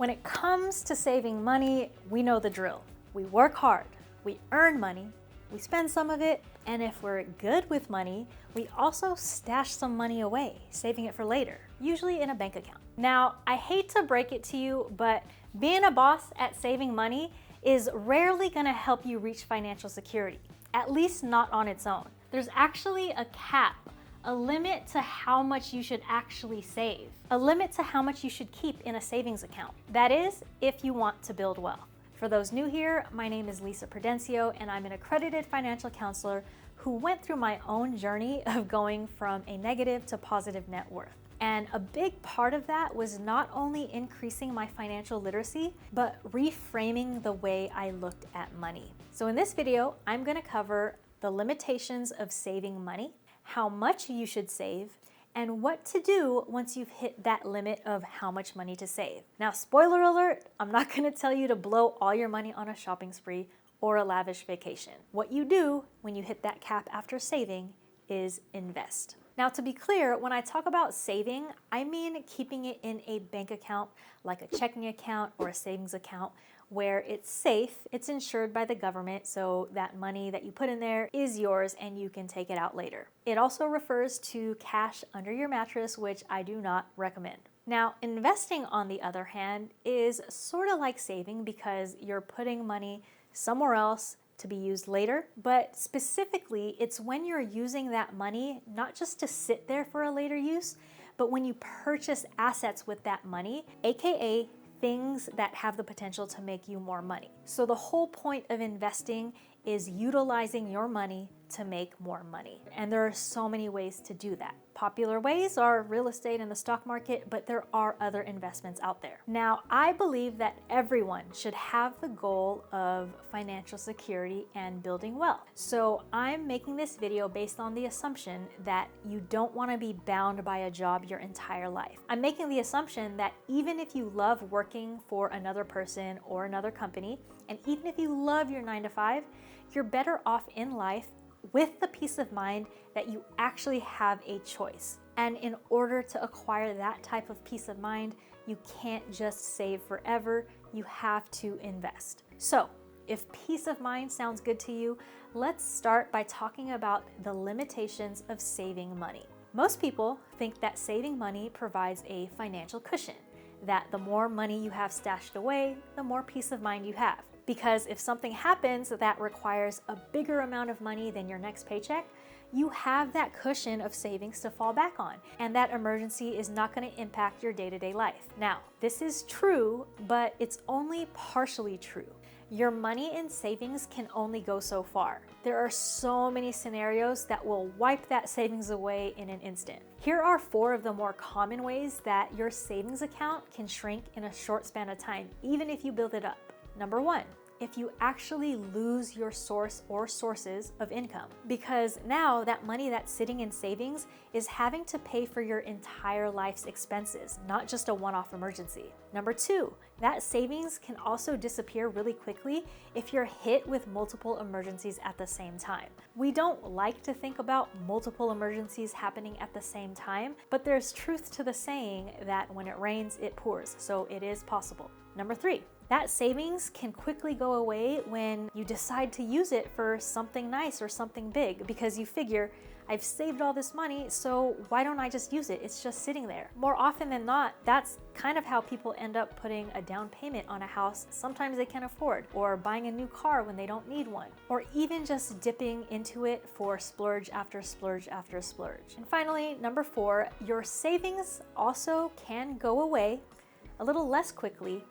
When it comes to saving money, we know the drill. We work hard, we earn money, we spend some of it, and if we're good with money, we also stash some money away, saving it for later, usually in a bank account. Now, I hate to break it to you, but being a boss at saving money is rarely gonna help you reach financial security, at least not on its own. There's actually a cap, a limit to how much you should actually save, a limit to how much you should keep in a savings account. That is, if you want to build wealth. For those new here, my name is Lissa and I'm an accredited financial counselor who went through my own journey of going from a negative to positive net worth. And a big part of that was not only increasing my financial literacy, but reframing the way I looked at money. So in this video, I'm gonna cover the limitations of saving money, how much you should save, and what to do once you've hit that limit of how much money to save. Now, spoiler alert, I'm not gonna tell you to blow all your money on a shopping spree or a lavish vacation. What you do when you hit that cap after saving is invest. Now, to be clear, when I talk about saving, I mean keeping it in a bank account, like a checking account or a savings account, where it's safe, it's insured by the government, so that money that you put in there is yours and you can take it out later. It also refers to cash under your mattress, which I do not recommend. Now, investing, on the other hand, is sort of like saving because you're putting money somewhere else to be used later, but specifically, it's when you're using that money not just to sit there for a later use, but when you purchase assets with that money, aka things that have the potential to make you more money. So the whole point of investing is utilizing your money to make more money. And there are so many ways to do that. Popular ways are real estate and the stock market, but there are other investments out there. Now, I believe that everyone should have the goal of financial security and building wealth. So I'm making this video based on the assumption that you don't want to be bound by a job your entire life. I'm making the assumption that even if you love working for another person or another company, and even if you love your 9 to 5, you're better off in life with the peace of mind that you actually have a choice. And in order to acquire that type of peace of mind, you can't just save forever, you have to invest. So, if peace of mind sounds good to you, let's start by talking about the limitations of saving money. Most people think that saving money provides a financial cushion, that the more money you have stashed away, the more peace of mind you have. Because if something happens that requires a bigger amount of money than your next paycheck, you have that cushion of savings to fall back on, and that emergency is not going to impact your day-to-day life. Now, this is true, but it's only partially true. Your money in savings can only go so far. There are so many scenarios that will wipe that savings away in an instant. Here are 4 of the more common ways that your savings account can shrink in a short span of time, even if you build it up. Number 1, if you actually lose your source or sources of income, because now that money that's sitting in savings is having to pay for your entire life's expenses, not just a one-off emergency. Number 2, that savings can also disappear really quickly if you're hit with multiple emergencies at the same time. We don't like to think about multiple emergencies happening at the same time, but there's truth to the saying that when it rains, it pours, so it is possible. Number 3, that savings can quickly go away when you decide to use it for something nice or something big because you figure, I've saved all this money, so why don't I just use it? It's just sitting there. More often than not, that's kind of how people end up putting a down payment on a house sometimes they can't afford, or buying a new car when they don't need one, or even just dipping into it for splurge after splurge after splurge. And finally, number 4, your savings also can go away a little less quickly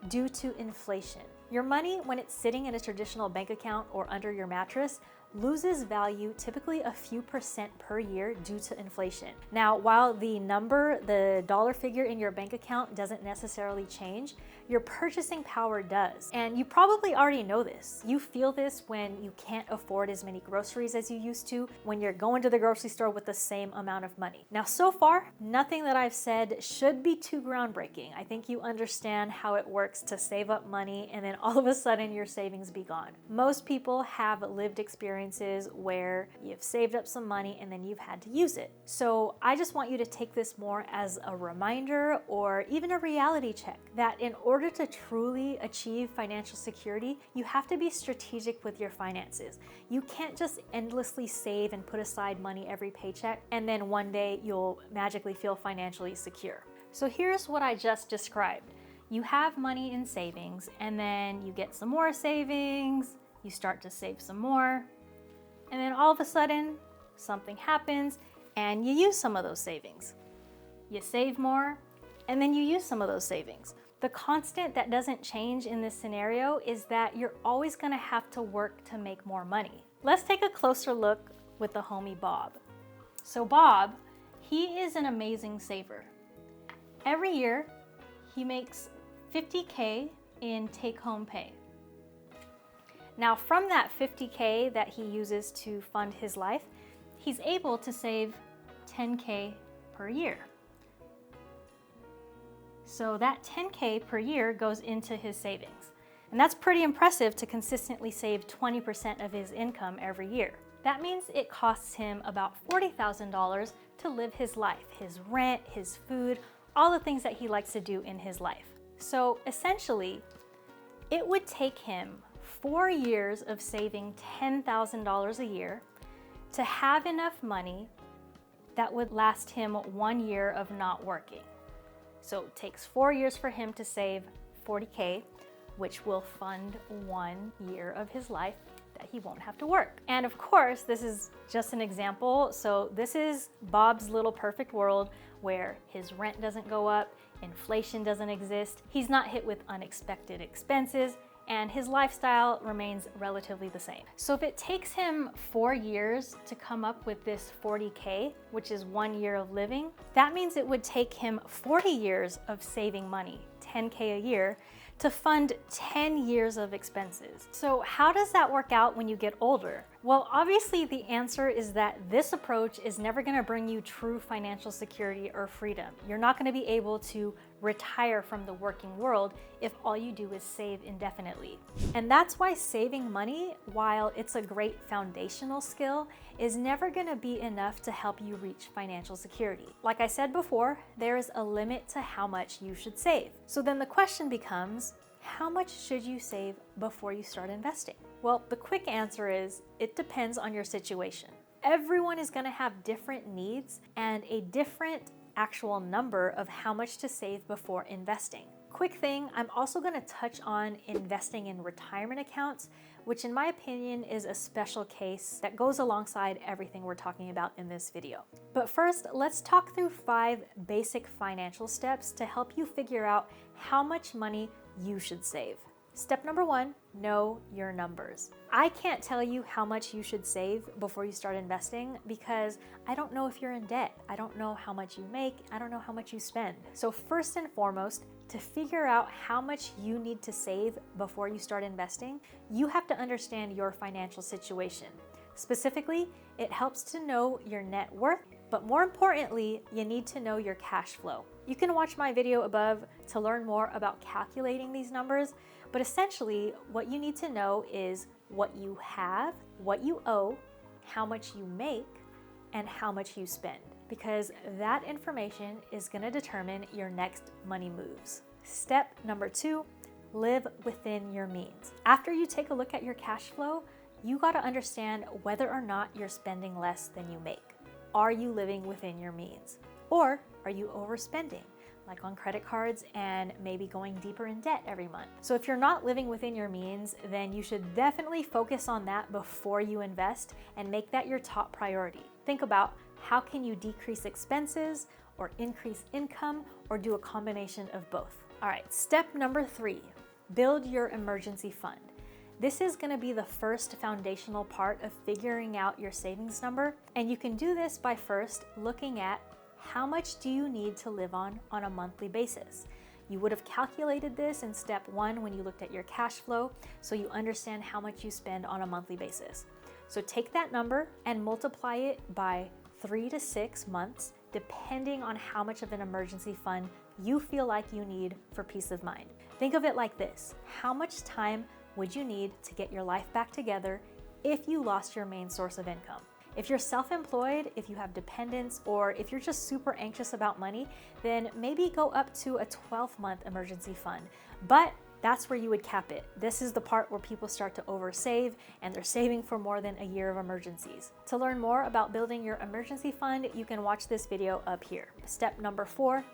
due to inflation. Your money, when it's sitting in a traditional bank account or under your mattress, loses value typically a few % per year due to inflation. Now, while the dollar figure in your bank account doesn't necessarily change, your purchasing power does. And you probably already know this. You feel this when you can't afford as many groceries as you used to, when you're going to the grocery store with the same amount of money. Now, so far, nothing that I've said should be too groundbreaking. I think you understand how it works to save up money and then all of a sudden your savings be gone. Most people have lived experience experiences where you've saved up some money and then you've had to use it. So I just want you to take this more as a reminder or even a reality check that in order to truly achieve financial security, you have to be strategic with your finances. You can't just endlessly save and put aside money every paycheck and then one day you'll magically feel financially secure. So here's what I just described. You have money in savings and then you get some more savings, you start to save some more, and then all of a sudden something happens and you use some of those savings. You save more and then you use some of those savings. The constant that doesn't change in this scenario is that you're always gonna have to work to make more money. Let's take a closer look with the homie Bob. So Bob, he is an amazing saver. Every year, he makes $50K in take-home pay. Now from that $50K that he uses to fund his life, he's able to save $10K per year. So that $10K per year goes into his savings. And that's pretty impressive to consistently save 20% of his income every year. That means it costs him about $40,000 to live his life, his rent, his food, all the things that he likes to do in his life. So essentially, it would take him 4 years of saving $10,000 a year to have enough money that would last him 1 year of not working. So it takes 4 years for him to save $40K, which will fund 1 year of his life that he won't have to work. And of course, this is just an example. So this is Bob's little perfect world where his rent doesn't go up, inflation doesn't exist, he's not hit with unexpected expenses, and his lifestyle remains relatively the same. So if it takes him 4 years to come up with this $40K, which is 1 year of living, that means it would take him 40 years of saving money, $10K a year, to fund 10 years of expenses. So how does that work out when you get older? Well, obviously the answer is that this approach is never gonna bring you true financial security or freedom. You're not gonna be able to retire from the working world if all you do is save indefinitely. And that's why saving money, while it's a great foundational skill, is never gonna be enough to help you reach financial security. Like I said before, there is a limit to how much you should save. So then the question becomes, how much should you save before you start investing? Well, the quick answer is, it depends on your situation. Everyone is gonna have different needs and a different actual number of how much to save before investing. Quick thing, I'm also gonna touch on investing in retirement accounts, which in my opinion is a special case that goes alongside everything we're talking about in this video. But first, let's talk through 5 basic financial steps to help you figure out how much money you should save. Step number 1, know your numbers. I can't tell you how much you should save before you start investing because I don't know if you're in debt. I don't know how much you make. I don't know how much you spend. So first and foremost, to figure out how much you need to save before you start investing, you have to understand your financial situation. Specifically, it helps to know your net worth, but more importantly, you need to know your cash flow. You can watch my video above to learn more about calculating these numbers, but essentially what you need to know is what you have, what you owe, how much you make, and how much you spend, because that information is going to determine your next money moves. Step number 2, live within your means. After you take a look at your cash flow, you got to understand whether or not you're spending less than you make. Are you living within your means? Or are you overspending, like on credit cards and maybe going deeper in debt every month? So if you're not living within your means, then you should definitely focus on that before you invest and make that your top priority. Think about how can you decrease expenses or increase income or do a combination of both. All right, step number 3, build your emergency fund. This is going to be the first foundational part of figuring out your savings number, and you can do this by first looking at how much do you need to live on a monthly basis. You would have calculated this in step 1 when you looked at your cash flow, so you understand how much you spend on a monthly basis. So take that number and multiply it by 3 to 6 months, depending on how much of an emergency fund you feel like you need for peace of mind. Think of it like this: how much time would you need to get your life back together if you lost your main source of income. If you're self-employed, if you have dependents, or if you're just super anxious about money, then maybe go up to a 12-month emergency fund. But that's where you would cap it. This is the part where people start to oversave and they're saving for more than a year of emergencies. To learn more about building your emergency fund, you can watch this video up here. Step number 4,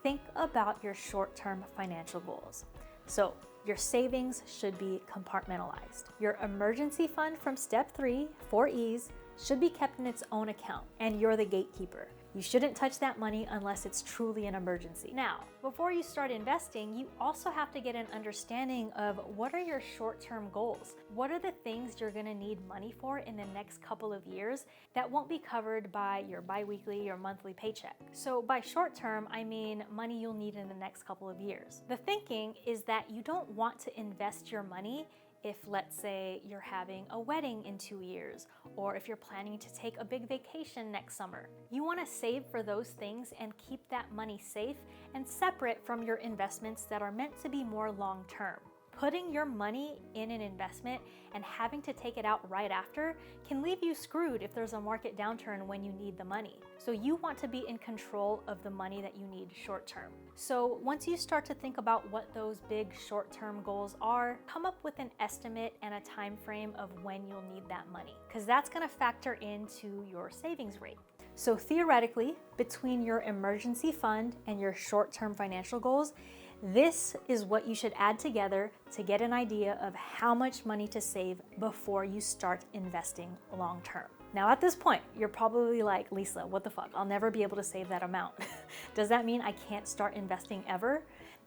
think about your short-term financial goals. So your savings should be compartmentalized. Your emergency fund from step 3, 4E's, should be kept in its own account, and you're the gatekeeper. You shouldn't touch that money unless it's truly an emergency. Now, before you start investing, you also have to get an understanding of what are your short-term goals? What are the things you're gonna need money for in the next couple of years that won't be covered by your bi-weekly or monthly paycheck? So by short-term, I mean money you'll need in the next couple of years. The thinking is that you don't want to invest your money if, let's say, you're having a wedding in 2 years, or if you're planning to take a big vacation next summer. You want to save for those things and keep that money safe and separate from your investments that are meant to be more long-term. Putting your money in an investment and having to take it out right after can leave you screwed if there's a market downturn when you need the money. So you want to be in control of the money that you need short term. So once you start to think about what those big short-term goals are, come up with an estimate and a time frame of when you'll need that money, because that's going to factor into your savings rate. So theoretically, between your emergency fund and your short-term financial goals, this is what you should add together to get an idea of how much money to save before you start investing long term. Now at this point, you're probably like, Lisa, what the fuck? I'll never be able to save that amount. Does that mean I can't start investing ever?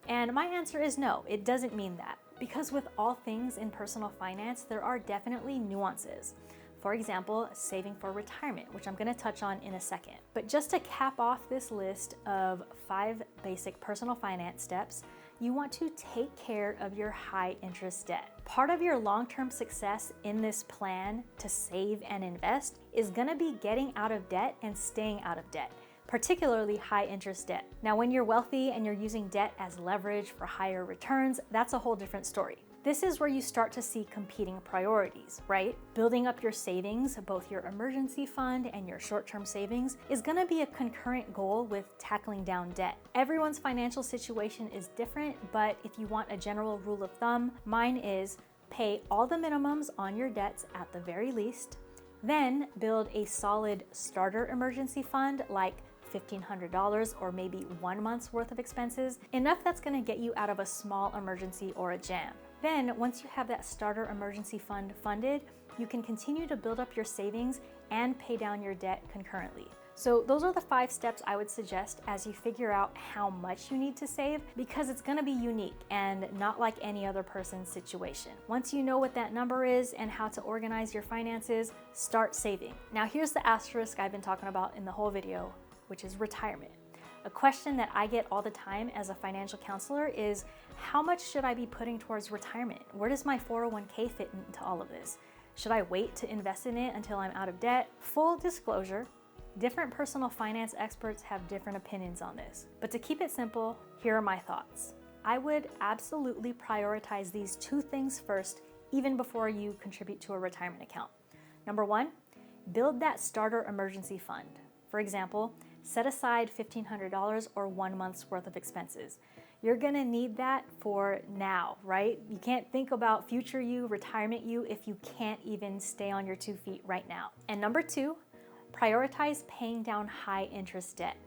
And my answer is no, it doesn't mean that. Because with all things in personal finance, there are definitely nuances. For example, saving for retirement, which I'm gonna touch on in a second. But just to cap off this list of 5 basic personal finance steps, you want to take care of your high interest debt. Part of your long-term success in this plan to save and invest is gonna be getting out of debt and staying out of debt, particularly high interest debt. Now, when you're wealthy and you're using debt as leverage for higher returns, that's a whole different story. This is where you start to see competing priorities, right? Building up your savings, both your emergency fund and your short-term savings, is gonna be a concurrent goal with tackling down debt. Everyone's financial situation is different, but if you want a general rule of thumb, mine is pay all the minimums on your debts at the very least, then build a solid starter emergency fund like $1,500 or maybe 1 month's worth of expenses, enough that's gonna get you out of a small emergency or a jam. Then, once you have that starter emergency fund funded, you can continue to build up your savings and pay down your debt concurrently. So those are the 5 steps I would suggest as you figure out how much you need to save, because it's gonna be unique and not like any other person's situation. Once you know what that number is and how to organize your finances, start saving. Now here's the asterisk I've been talking about in the whole video, which is retirement. A question that I get all the time as a financial counselor is, how much should I be putting towards retirement? Where does my 401k fit into all of this? Should I wait to invest in it until I'm out of debt? Full disclosure, different personal finance experts have different opinions on this. But to keep it simple, here are my thoughts. I would absolutely prioritize these 2 things first, even before you contribute to a retirement account. Number 1, build that starter emergency fund. For example, set aside $1,500 or 1 month's worth of expenses. You're gonna need that for now, right? You can't think about future you, retirement you, if you can't even stay on your 2 feet right now. And number 2, prioritize paying down high interest debt.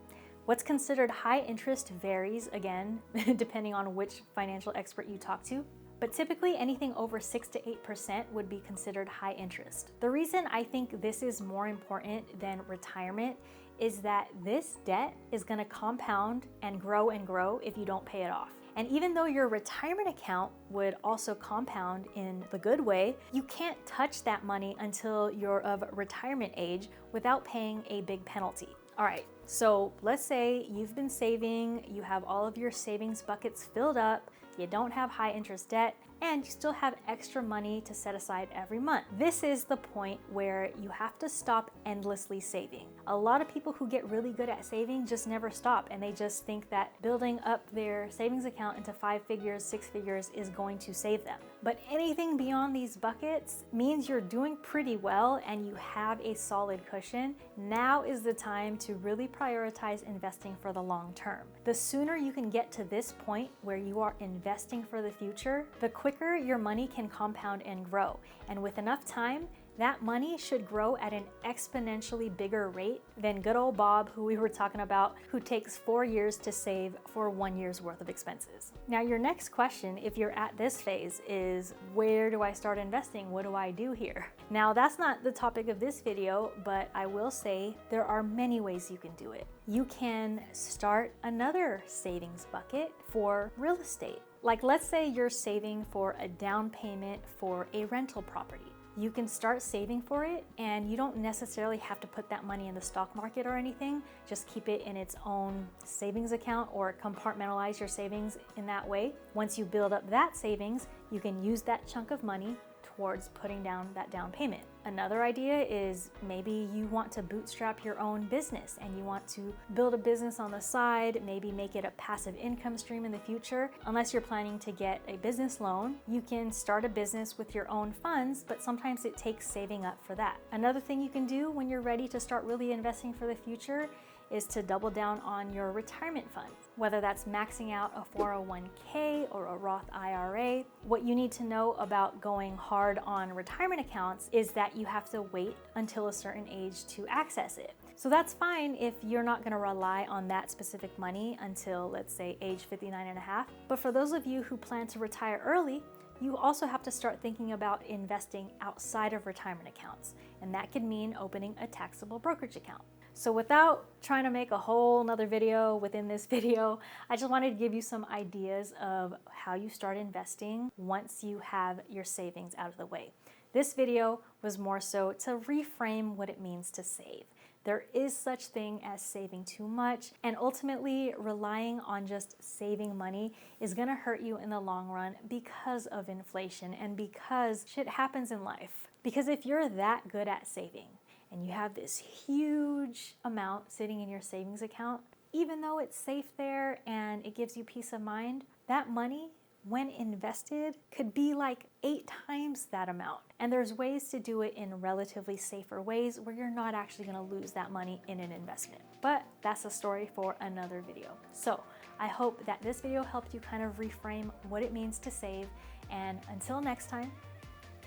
What's considered high interest varies, again, depending on which financial expert you talk to. But typically anything over 6 to 8% would be considered high interest. The reason I think this is more important than retirement is that this debt is gonna compound and grow if you don't pay it off. And even though your retirement account would also compound in the good way, you can't touch that money until you're of retirement age without paying a big penalty. All right, so let's say you've been saving, you have all of your savings buckets filled up, you don't have high interest debt, and you still have extra money to set aside every month. This is the point where you have to stop endlessly saving. A lot of people who get really good at saving just never stop, and they just think that building up their savings account into 5 figures, 6 figures is going to save them. But anything beyond these buckets means you're doing pretty well and you have a solid cushion. Now is the time to really prioritize investing for the long term. The sooner you can get to this point where you are investing for the future, the quicker your money can compound and grow. And with enough time, that money should grow at an exponentially bigger rate than good old Bob, who we were talking about, who takes 4 years to save for 1 year's worth of expenses. Now, your next question, if you're at this phase, is where do I start investing? What do I do here? Now, that's not the topic of this video, but I will say there are many ways you can do it. You can start another savings bucket for real estate. Like, let's say you're saving for a down payment for a rental property. You can start saving for it, and you don't necessarily have to put that money in the stock market or anything. Just keep it in its own savings account or compartmentalize your savings in that way. Once you build up that savings, you can use that chunk of money towards putting down that down payment. Another idea is maybe you want to bootstrap your own business and you want to build a business on the side, maybe make it a passive income stream in the future. Unless you're planning to get a business loan, you can start a business with your own funds, but sometimes it takes saving up for that. Another thing you can do when you're ready to start really investing for the future is to double down on your retirement fund, whether that's maxing out a 401k or a Roth IRA. What you need to know about going hard on retirement accounts is that you have to wait until a certain age to access it. So that's fine if you're not gonna rely on that specific money until, let's say, age 59 and a half. But for those of you who plan to retire early, you also have to start thinking about investing outside of retirement accounts. And that could mean opening a taxable brokerage account. So without trying to make a whole nother video within this video, I just wanted to give you some ideas of how you start investing once you have your savings out of the way. This video was more so to reframe what it means to save. There is such thing as saving too much, and ultimately relying on just saving money is gonna hurt you in the long run because of inflation and because shit happens in life. Because if you're that good at saving, and you have this huge amount sitting in your savings account, even though it's safe there and it gives you peace of mind, that money, when invested, could be like 8 times that amount. And there's ways to do it in relatively safer ways where you're not actually gonna lose that money in an investment. But that's a story for another video. So I hope that this video helped you kind of reframe what it means to save. And until next time,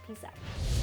peace out.